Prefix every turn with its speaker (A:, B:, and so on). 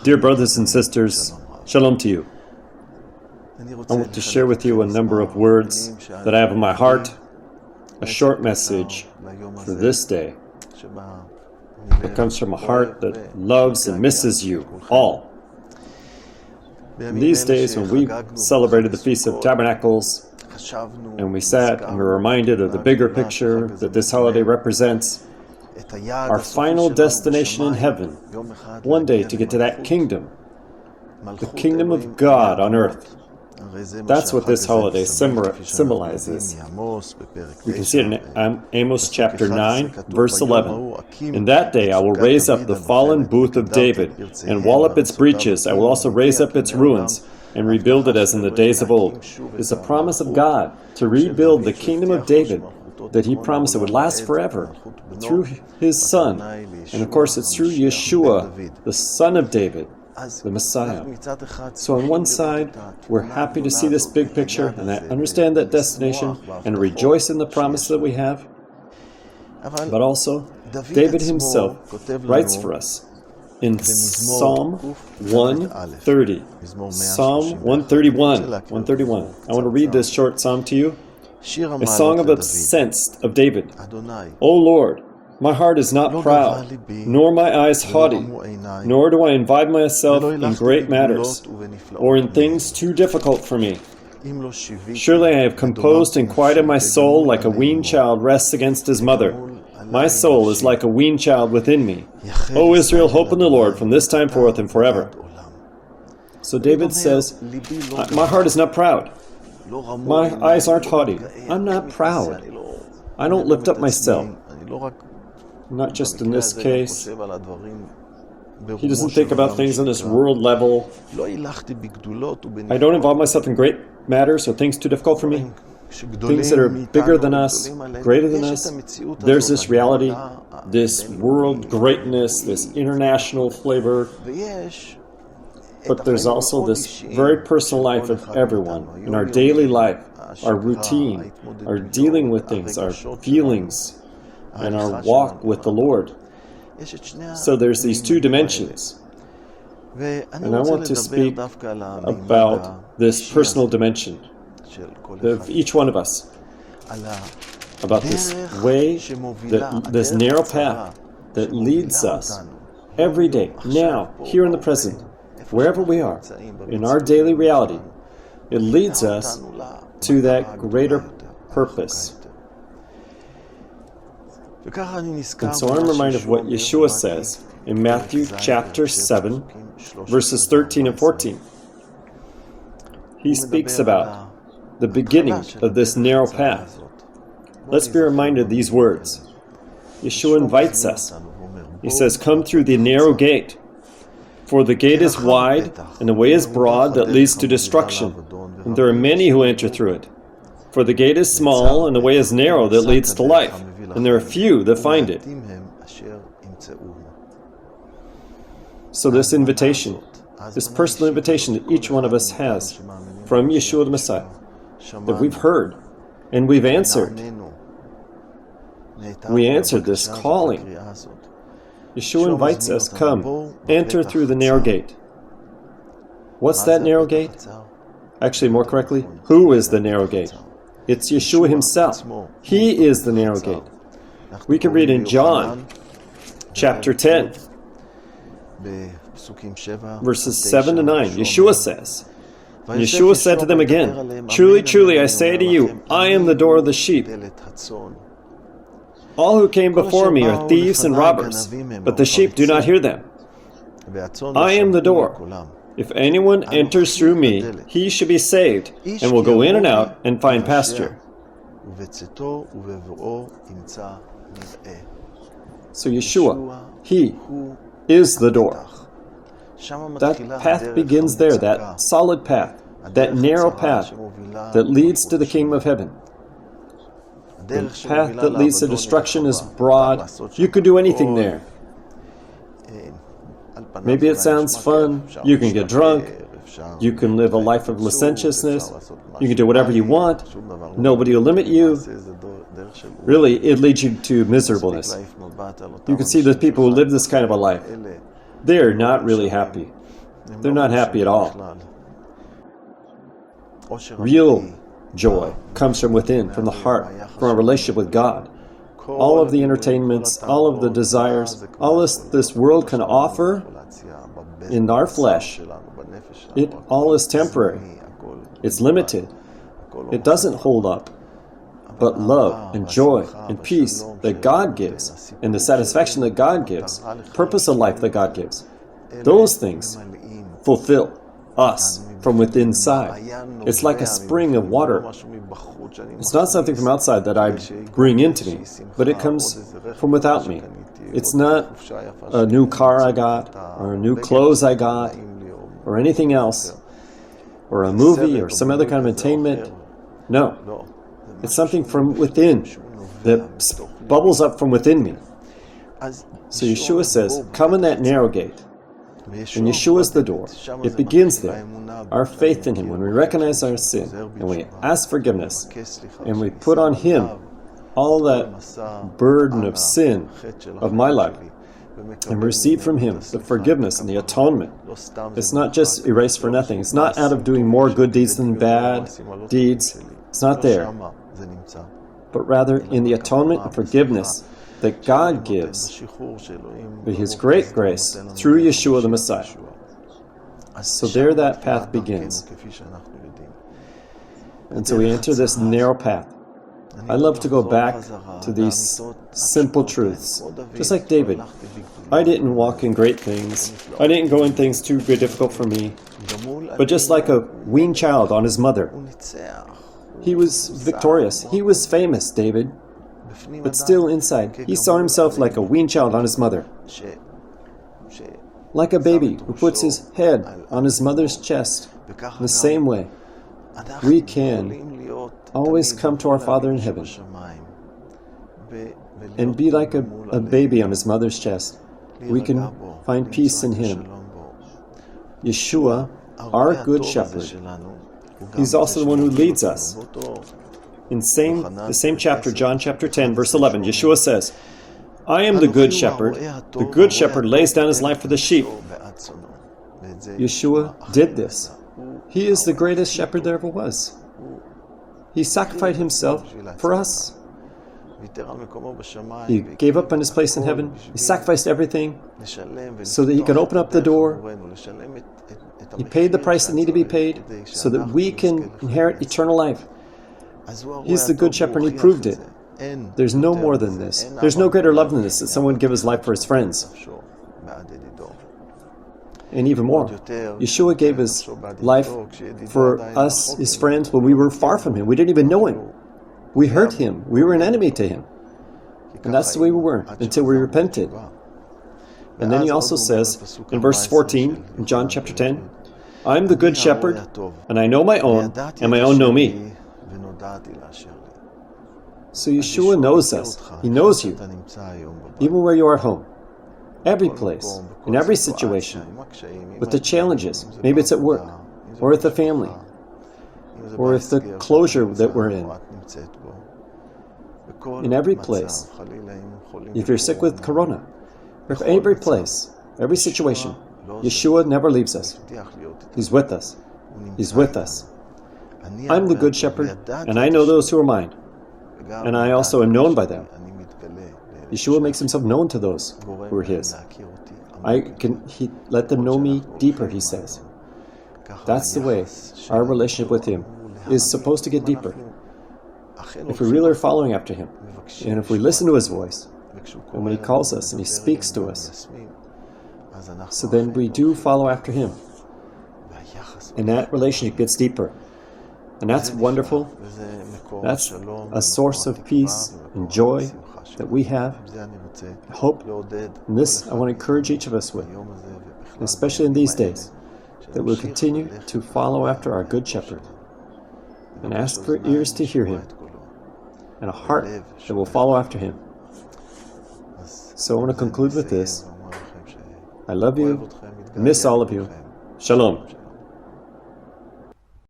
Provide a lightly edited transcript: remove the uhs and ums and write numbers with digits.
A: Dear brothers and sisters, shalom to you. I want to share with you a number of words that I have in my heart, a short message for this day. It comes from a heart that loves and misses you all. In these days when we celebrated the Feast of Tabernacles, and we sat and were reminded of the bigger picture that this holiday represents, our final destination in heaven, one day to get to that kingdom, the kingdom of God on earth. That's what this holiday symbolizes. We can see it in Amos chapter 9, verse 11. In that day I will raise up the fallen booth of David, and wall up its breaches. I will also raise up its ruins, and rebuild it as in the days of old. It's a promise of God to rebuild the kingdom of David that he promised it would last forever through his son. And of course it's through Yeshua, the son of David, the Messiah. So on one side, we're happy to see this big picture and understand that destination and rejoice in the promise that we have. But also, David himself writes for us in Psalm 130. Psalm 131. I want to read this short psalm to you. A song of ascents of David. O Lord, my heart is not proud, nor my eyes haughty, nor do I invite myself in great matters, or in things too difficult for me. Surely I have composed and quieted my soul like a weaned child rests against his mother. My soul is like a weaned child within me. O Israel, hope in the Lord from this time forth and forever. So David says, my heart is not proud. My eyes aren't haughty. I'm not proud. I don't lift up myself. Not just in this case. He doesn't think about things on this world level. I don't involve myself in great matters or things too difficult for me. Things that are bigger than us, greater than us. There's this reality, this world greatness, this international flavor. But there's also this very personal life of everyone, in our daily life, our routine, our dealing with things, our feelings, and our walk with the Lord. So there's these two dimensions. And I want to speak about this personal dimension of each one of us, about this way, this narrow path that leads us every day, now, here in the present, wherever we are, in our daily reality. It leads us to that greater purpose. And so I'm reminded of what Yeshua says in Matthew chapter 7, verses 13 and 14. He speaks about the beginning of this narrow path. Let's be reminded of these words. Yeshua invites us. He says, come through the narrow gate. For the gate is wide, and the way is broad that leads to destruction, and there are many who enter through it. For the gate is small, and the way is narrow that leads to life, and there are few that find it. So this invitation, this personal invitation that each one of us has from Yeshua the Messiah, that we've heard, and we've answered. We answered this calling. Yeshua invites us, come, enter through the narrow gate. What's that narrow gate? Actually, more correctly, who is the narrow gate? It's Yeshua himself. He is the narrow gate. We can read in John chapter 10, verses 7 to 9. Yeshua says, Yeshua said to them again, truly, truly, I say to you, I am the door of the sheep. All who came before me are thieves and robbers, but the sheep do not hear them. I am the door. If anyone enters through me, he should be saved, and will go in and out and find pasture. So Yeshua, he is the door. That path begins there, that solid path, that narrow path that leads to the kingdom of heaven. The path that leads to destruction is broad. You could do anything there. Maybe it sounds fun. You can get drunk. You can live a life of licentiousness. You can do whatever you want. Nobody will limit you. Really, it leads you to miserableness. You can see the people who live this kind of a life. they're not really happy. They're not happy at all. Real joy comes from within, from the heart, from a relationship with God. All of the entertainments, all of the desires, all this world can offer in our flesh, it all is temporary. It's limited. It doesn't hold up. But love and joy and peace that God gives, and the satisfaction that God gives, purpose of life that God gives, those things fulfill us from within inside. It's like a spring of water. It's not something from outside that I bring into me, but it comes from without me. It's not a new car I got, or new clothes I got, or anything else, or a movie, or some other kind of entertainment. No. It's something from within that bubbles up from within me. So Yeshua says, come in that narrow gate. And Yeshua is the door. It begins there. Our faith in Him, when we recognize our sin, and we ask forgiveness, and we put on Him all that burden of sin of my life, and receive from Him the forgiveness and the atonement. It's not just erased for nothing. It's not out of doing more good deeds than bad deeds. It's not there. But rather in the atonement and forgiveness that God gives by His great grace through Yeshua the Messiah. So there that path begins. And so we enter this narrow path. I love to go back to these simple truths. Just like David. I didn't walk in great things. I didn't go in things too difficult for me. But just like a weaned child on his mother, he was victorious. He was famous, David. But still inside, he saw himself like a weaned child on his mother. Like a baby who puts his head on his mother's chest. In the same way, we can always come to our Father in heaven and be like a baby on his mother's chest. We can find peace in Him. Yeshua, our good shepherd, He's also the one who leads us. In the same chapter, John chapter 10, verse 11, Yeshua says, I am the good shepherd. The good shepherd lays down his life for the sheep. Yeshua did this. He is the greatest shepherd there ever was. He sacrificed Himself for us. He gave up on His place in heaven. He sacrificed everything so that He could open up the door. He paid the price that needed to be paid so that we can inherit eternal life. He's the good shepherd and He proved it. There's no more than this. There's no greater love than this, that someone give his life for his friends. And even more, Yeshua gave His life for us, His friends, when we were far from Him. We didn't even know Him. We hurt Him. We were an enemy to Him. And that's the way we were until we repented. And then He also says in verse 14, in John chapter 10, I'm the good shepherd, and I know my own, and my own know me. So Yeshua knows us. He knows you, even where you are at home. Every place, in every situation, with the challenges. Maybe it's at work, or with the family, or with the closure that we're in. In every place, if you're sick with corona, or every place, every situation, Yeshua never leaves us. He's with us. He's with us. I'm the good shepherd, and I know those who are mine, and I also am known by them. Yeshua makes Himself known to those who are His. He let them know me deeper, He says. That's the way our relationship with Him is supposed to get deeper. If we really are following after Him, and if we listen to His voice, and when He calls us and He speaks to us, so then we do follow after Him. And that relationship gets deeper. And that's wonderful. That's a source of peace and joy that we have. I hope, and this I want to encourage each of us with, especially in these days, that we'll continue to follow after our Good Shepherd and ask for ears to hear Him and a heart that will follow after Him. So I want to conclude with this. I love you. I miss all of you. Shalom.